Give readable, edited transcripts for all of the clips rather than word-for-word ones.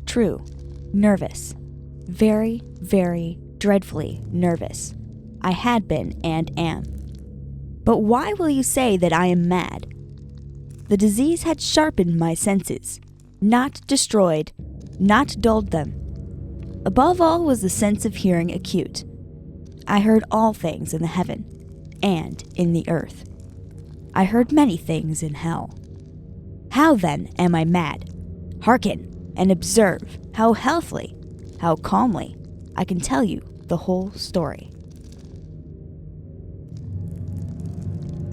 true. Nervous. Very, very dreadfully nervous. I had been and am. But why will you say that I am mad? The disease had sharpened my senses, not destroyed, not dulled them. Above all was the sense of hearing acute. I heard all things in the heaven and in the earth. I heard many things in hell. How then am I mad? Hearken and observe how healthily, how calmly I can tell you the whole story.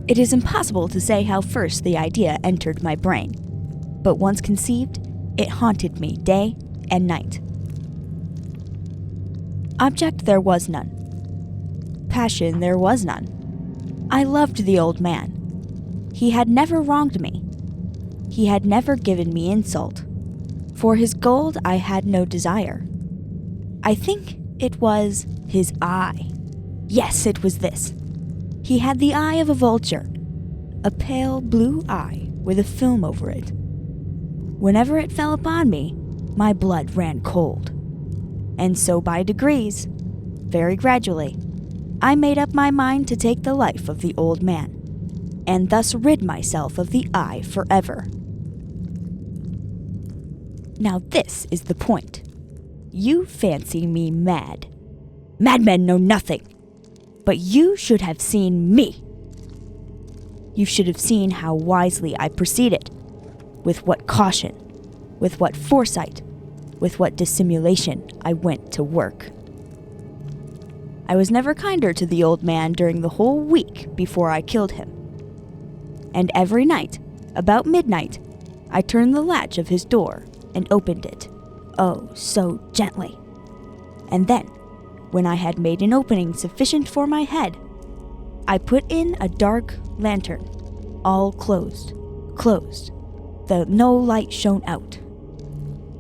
It is impossible to say how first the idea entered my brain, but once conceived, it haunted me day and night. Object there was none. Passion there was none. I loved the old man. He had never wronged me. He had never given me insult. For his gold I had no desire. I think it was his eye. Yes, it was this. He had the eye of a vulture, a pale blue eye with a film over it. Whenever it fell upon me, my blood ran cold. And so by degrees, very gradually, I made up my mind to take the life of the old man, and thus rid myself of the eye forever. Now this is the point. You fancy me mad. Madmen know nothing. But you should have seen me. You should have seen how wisely I proceeded, with what caution, with what foresight, with what dissimulation I went to work. I was never kinder to the old man during the whole week before I killed him. And every night, about midnight, I turned the latch of his door and opened it, oh, so gently. And then, when I had made an opening sufficient for my head, I put in a dark lantern, all closed, though no light shone out.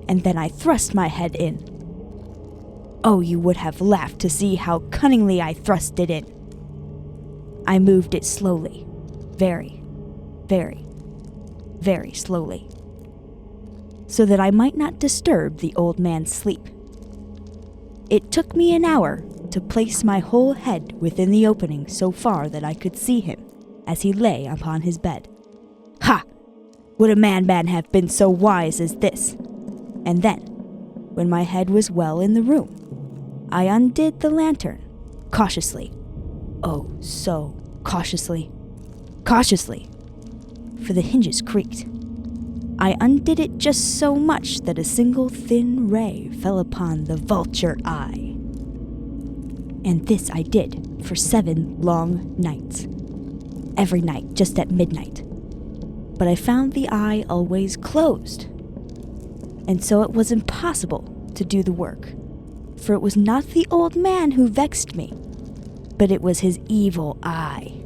And then I thrust my head in. Oh, you would have laughed to see how cunningly I thrust it in. I moved it slowly, very, very, very slowly, so that I might not disturb the old man's sleep. It took me an hour to place my whole head within the opening so far that I could see him as he lay upon his bed. Ha! Would a madman have been so wise as this? And then, when my head was well in the room, I undid the lantern, cautiously. Oh, so cautiously. Cautiously, for the hinges creaked. I undid it just so much that a single thin ray fell upon the vulture eye. And this I did for 7 long nights. Every night, just at midnight. But I found the eye always closed. And so it was impossible to do the work, for it was not the old man who vexed me, but it was his evil eye.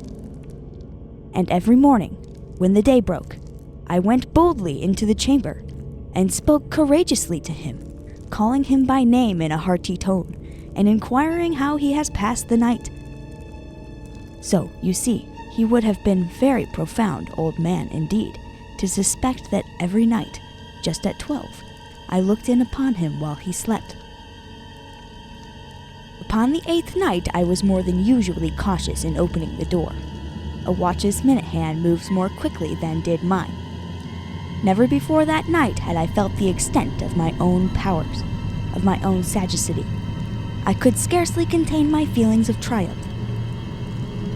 And every morning, when the day broke, I went boldly into the chamber and spoke courageously to him, calling him by name in a hearty tone, and inquiring how he has passed the night. So, you see, he would have been very profound old man indeed, to suspect that every night, just at 12, I looked in upon him while he slept. Upon the 8th night I was more than usually cautious in opening the door. A watch's minute hand moves more quickly than did mine. Never before that night had I felt the extent of my own powers, of my own sagacity. I could scarcely contain my feelings of triumph.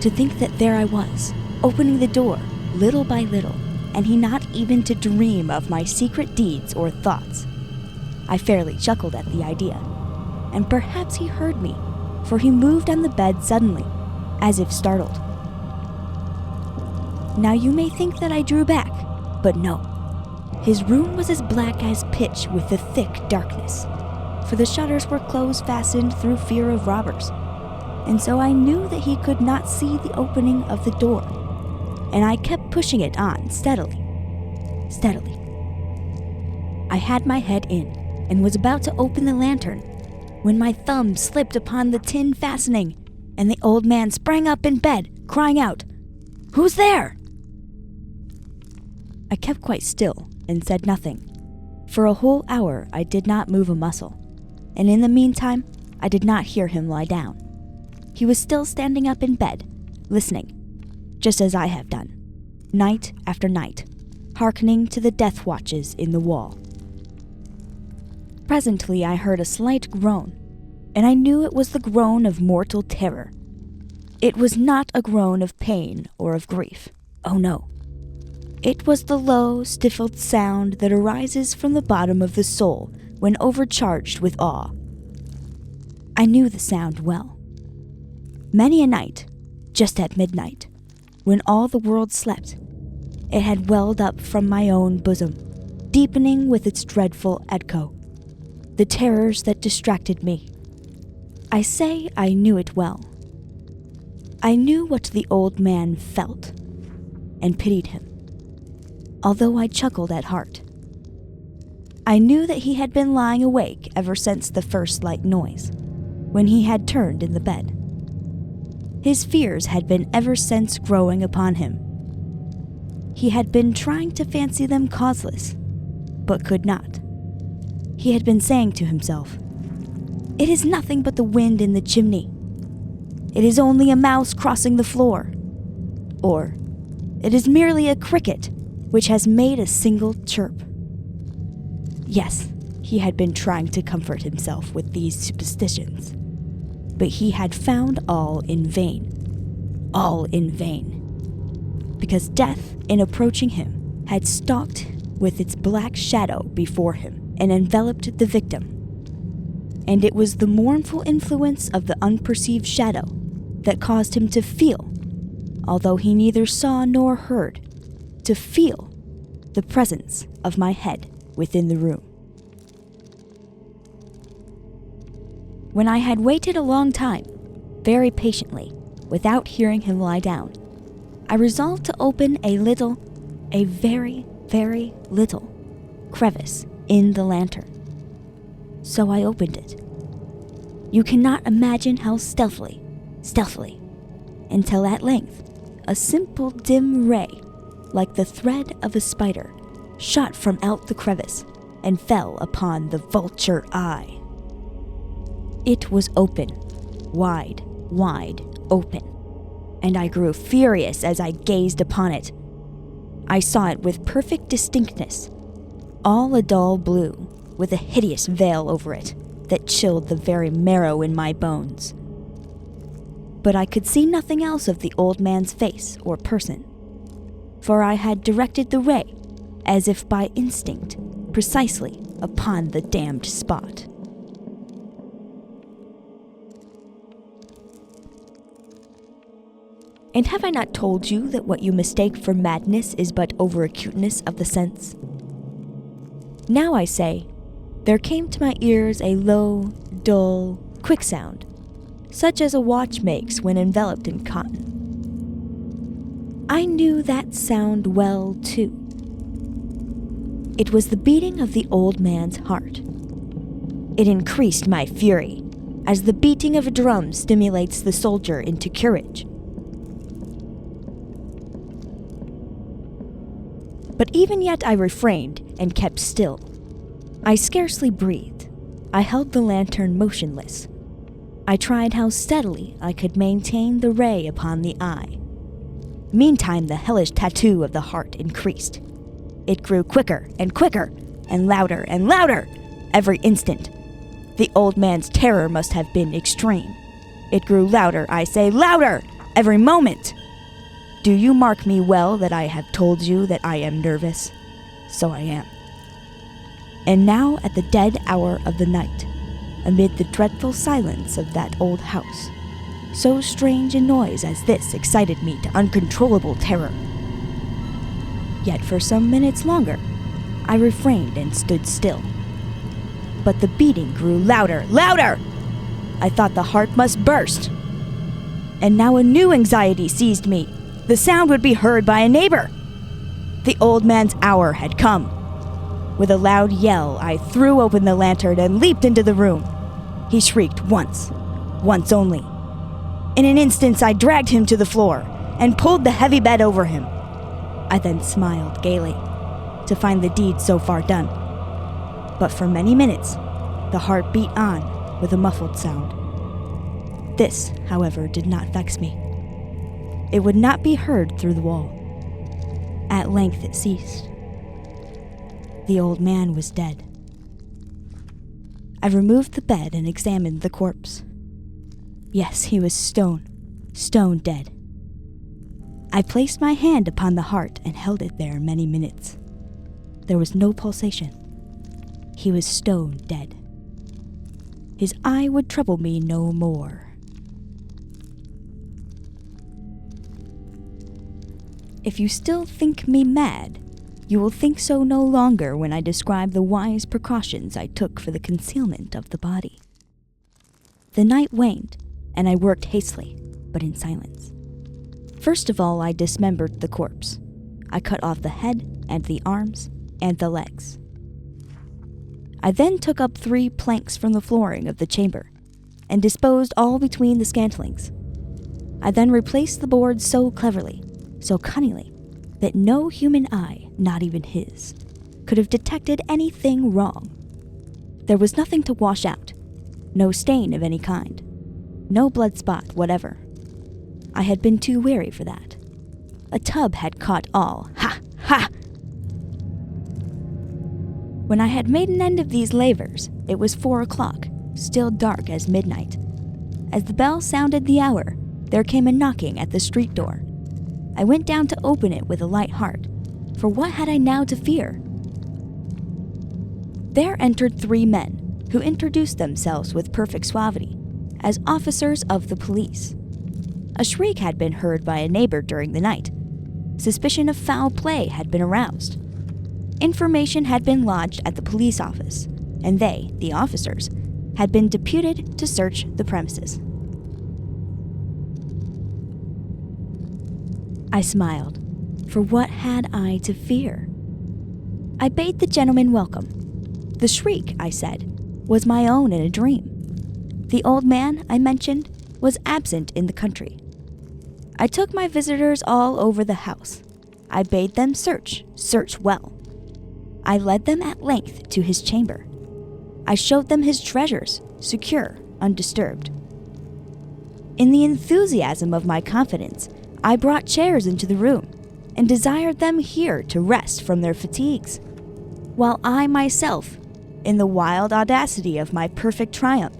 To think that there I was, opening the door, little by little, and he not even to dream of my secret deeds or thoughts. I fairly chuckled at the idea, and perhaps he heard me, for he moved on the bed suddenly, as if startled. Now you may think that I drew back, but no. His room was as black as pitch with the thick darkness, for the shutters were close-fastened through fear of robbers, and so I knew that he could not see the opening of the door, and I kept pushing it on steadily. I had my head in, and was about to open the lantern, when my thumb slipped upon the tin fastening, and the old man sprang up in bed, crying out, "Who's there?" I kept quite still and said nothing, For a whole hour, I did not move a muscle, and in the meantime, I did not hear him lie down. He was still standing up in bed, listening, just as I have done, night after night, hearkening to the death watches in the wall. Presently, I heard a slight groan, and I knew it was the groan of mortal terror. It was not a groan of pain or of grief. Oh no. It was the low, stifled sound that arises from the bottom of the soul when overcharged with awe. I knew the sound well. Many a night, just at midnight, when all the world slept, it had welled up from my own bosom, deepening with its dreadful echo the terrors that distracted me. I say I knew it well. I knew what the old man felt, and pitied him, although I chuckled at heart. I knew that he had been lying awake ever since the first slight noise, when he had turned in the bed. His fears had been ever since growing upon him. He had been trying to fancy them causeless, but could not. He had been saying to himself, "It is nothing but the wind in the chimney. It is only a mouse crossing the floor." Or, "It is merely a cricket which has made a single chirp." Yes, he had been trying to comfort himself with these superstitions, but he had found all in vain. All in vain. Because death, in approaching him, had stalked with its black shadow before him and enveloped the victim. And it was the mournful influence of the unperceived shadow that caused him to feel, although he neither saw nor heard, to feel the presence of my head within the room. When I had waited a long time, very patiently, without hearing him lie down, I resolved to open a very, very little crevice in the lantern. So I opened it. You cannot imagine how stealthily, until at length, a simple dim ray, like the thread of a spider, shot from out the crevice and fell upon the vulture eye. It was open, wide open, and I grew furious as I gazed upon it. I saw it with perfect distinctness, all a dull blue, with a hideous veil over it that chilled the very marrow in my bones. But I could see nothing else of the old man's face or person, for I had directed the ray, as if by instinct, precisely upon the damned spot. And have I not told you that what you mistake for madness is but over-acuteness of the sense? Now I say, there came to my ears a low, dull, quick sound, such as a watch makes when enveloped in cotton. I knew that sound well, too. It was the beating of the old man's heart. It increased my fury, as the beating of a drum stimulates the soldier into courage. But even yet I refrained and kept still. I scarcely breathed. I held the lantern motionless. I tried how steadily I could maintain the ray upon the eye. Meantime, the hellish tattoo of the heart increased. It grew quicker and quicker, and louder, every instant. The old man's terror must have been extreme. It grew louder, I say, louder, every moment. Do you mark me well that I have told you that I am nervous? So I am. And now at the dead hour of the night, amid the dreadful silence of that old house, so strange a noise as this excited me to uncontrollable terror. Yet for some minutes longer, I refrained and stood still. But the beating grew louder. I thought the heart must burst. And now a new anxiety seized me. The sound would be heard by a neighbor. The old man's hour had come. With a loud yell, I threw open the lantern and leaped into the room. He shrieked once only. In an instant, I dragged him to the floor and pulled the heavy bed over him. I then smiled gaily to find the deed so far done. But for many minutes, the heart beat on with a muffled sound. This, however, did not vex me. It would not be heard through the wall. At length it ceased. The old man was dead. I removed the bed and examined the corpse. Yes, he was stone dead. I placed my hand upon the heart and held it there many minutes. There was no pulsation. He was stone dead. His eye would trouble me no more. If you still think me mad, you will think so no longer when I describe the wise precautions I took for the concealment of the body. The night waned, and I worked hastily, but in silence. First of all, I dismembered the corpse. I cut off the head and the arms and the legs. I then took up 3 planks from the flooring of the chamber and disposed all between the scantlings. I then replaced the boards so cleverly, so cunningly, that no human eye, not even his, could have detected anything wrong. There was nothing to wash out, no stain of any kind, no blood spot whatever. I had been too wary for that. A tub had caught all. Ha! Ha! When I had made an end of these labors, it was 4 o'clock, still dark as midnight. As the bell sounded the hour, there came a knocking at the street door. I went down to open it with a light heart, for what had I now to fear? There entered 3 men, who introduced themselves with perfect suavity, as officers of the police. A shriek had been heard by a neighbor during the night. Suspicion of foul play had been aroused. Information had been lodged at the police office, and they, the officers, had been deputed to search the premises. I smiled, for what had I to fear? I bade the gentleman welcome. The shriek, I said, was my own in a dream. The old man, I mentioned, was absent in the country. I took my visitors all over the house. I bade them search well. I led them at length to his chamber. I showed them his treasures, secure, undisturbed. In the enthusiasm of my confidence, I brought chairs into the room and desired them here to rest from their fatigues, while I myself, in the wild audacity of my perfect triumph,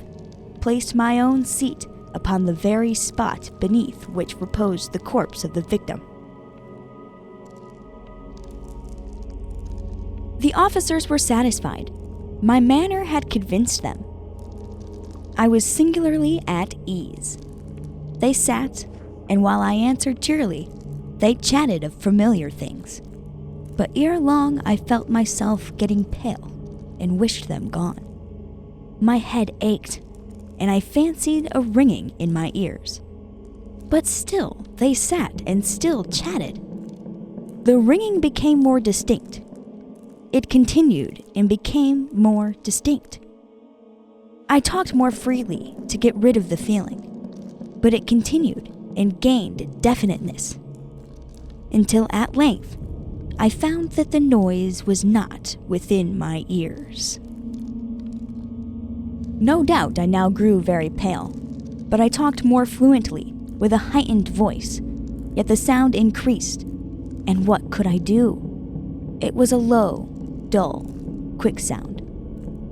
placed my own seat upon the very spot beneath which reposed the corpse of the victim. The officers were satisfied. My manner had convinced them. I was singularly at ease. They sat, and while I answered cheerily, they chatted of familiar things. But ere long I felt myself getting pale and wished them gone. My head ached, and I fancied a ringing in my ears. But still they sat and still chatted. The ringing became more distinct. It continued and became more distinct. I talked more freely to get rid of the feeling, but it continued and gained definiteness, until at length I found that the noise was not within my ears. No doubt I now grew very pale, but I talked more fluently, with a heightened voice, yet the sound increased, and what could I do? It was a low, dull, quick sound,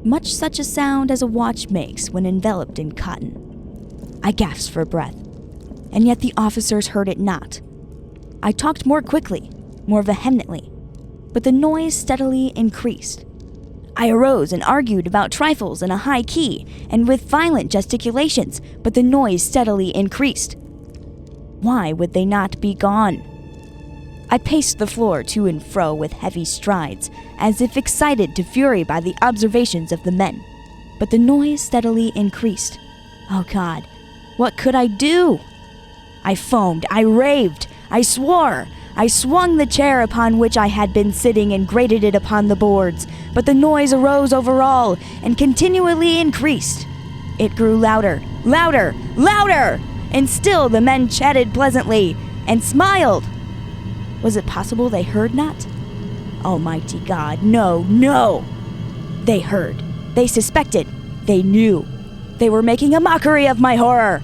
much such a sound as a watch makes when enveloped in cotton. I gasped for breath, and yet the officers heard it not. I talked more quickly, more vehemently, but the noise steadily increased. I arose and argued about trifles in a high key and with violent gesticulations, but the noise steadily increased. Why would they not be gone? I paced the floor to and fro with heavy strides, as if excited to fury by the observations of the men, but the noise steadily increased. Oh God, what could I do? I foamed, I raved, I swore. I swung the chair upon which I had been sitting and grated it upon the boards, but the noise arose over all and continually increased. It grew louder, louder, louder, and still the men chatted pleasantly and smiled. Was it possible they heard not? Almighty God, no, no! They heard. They suspected. They knew. They were making a mockery of my horror.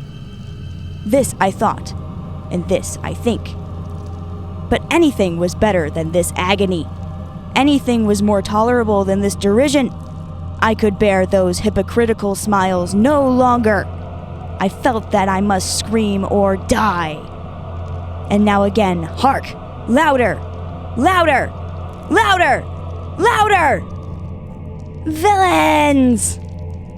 This I thought, and this I think. But anything was better than this agony. Anything was more tolerable than this derision. I could bear those hypocritical smiles no longer. I felt that I must scream or die. And now again, hark! Louder! Louder! Louder! Louder! Villains!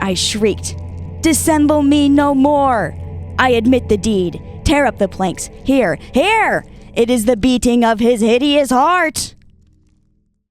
I shrieked. Dissemble me no more! I admit the deed. Tear up the planks. Here, here! It is the beating of his hideous heart!